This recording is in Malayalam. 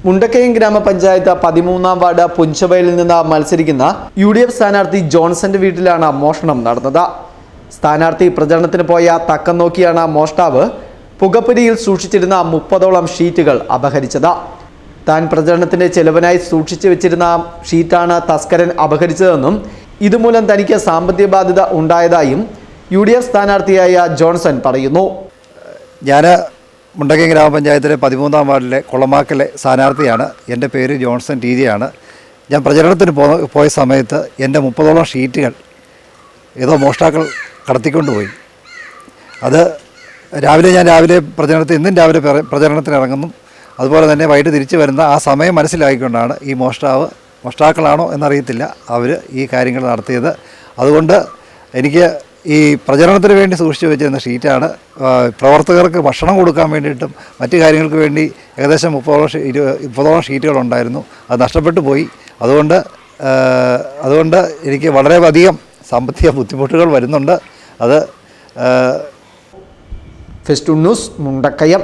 മുണ്ടക്കയം ഗ്രാമപഞ്ചായത്ത് 13-ാം വാർഡ് പുഞ്ചവയലിൽ നിന്ന് മത്സരിക്കുന്ന UDF സ്ഥാനാർത്ഥി ജോൺസന്റെ വീട്ടിലാണ് മോഷണം നടന്നത്. സ്ഥാനാർത്ഥി പ്രചരണത്തിന് പോയ തക്കം നോക്കിയാണ് മോഷ്ടാവ് പുകപ്പുരയിൽ സൂക്ഷിച്ചിരുന്ന 30ഓളം ഷീറ്റുകൾ അപഹരിച്ചത്. താൻ പ്രചരണത്തിന്റെ ചെലവിനായി സൂക്ഷിച്ചു വെച്ചിരുന്ന ഷീറ്റാണ് തസ്കരൻ അപഹരിച്ചതെന്നും ഇതുമൂലം തനിക്ക് സാമ്പത്തിക ബാധ്യത ഉണ്ടായതായും UDF സ്ഥാനാർത്ഥിയായ ജോൺസൺ പറയുന്നു. ഞാൻ മുണ്ടക്കയം ഗ്രാമപഞ്ചായത്തിലെ 13-ാം വാർഡിലെ കുളമാക്കലെ സ്ഥാനാർത്ഥിയാണ്. എൻ്റെ പേര് ജോൺസൺ ടി.ജി. ഞാൻ പ്രചരണത്തിന് പോയ സമയത്ത് എൻ്റെ 30ഓളം ഷീറ്റുകൾ ഏതോ മോഷ്ടാക്കൾ കടത്തിക്കൊണ്ടുപോയി. അത് രാവിലെ ഇന്നും രാവിലെ പ്രചരണത്തിന് ഇറങ്ങുന്നു. അതുപോലെ തന്നെ വൈകിട്ട് തിരിച്ചു വരുന്ന ആ സമയം മനസ്സിലാക്കിക്കൊണ്ടാണ് ഈ മോഷ്ടാക്കളാണോ എന്നറിയത്തില്ല അവർ ഈ കാര്യങ്ങൾ നടത്തിയത്. അതുകൊണ്ട് എനിക്ക് ഈ പ്രചരണത്തിന് വേണ്ടി സൂക്ഷിച്ചു വെച്ചിരുന്ന ഷീറ്റാണ്. പ്രവർത്തകർക്ക് ഭക്ഷണം കൊടുക്കാൻ വേണ്ടിയിട്ടും മറ്റു കാര്യങ്ങൾക്ക് വേണ്ടി ഏകദേശം 30ഓളം ഷീറ്റുകളുണ്ടായിരുന്നു. അത് നഷ്ടപ്പെട്ടു പോയി. അതുകൊണ്ട് എനിക്ക് വളരെയധികം സാമ്പത്തിക ബുദ്ധിമുട്ടുകൾ വരുന്നുണ്ട്. അത് ഫെസ്റ്റൂൺ ന്യൂസ് മുണ്ടക്കയം.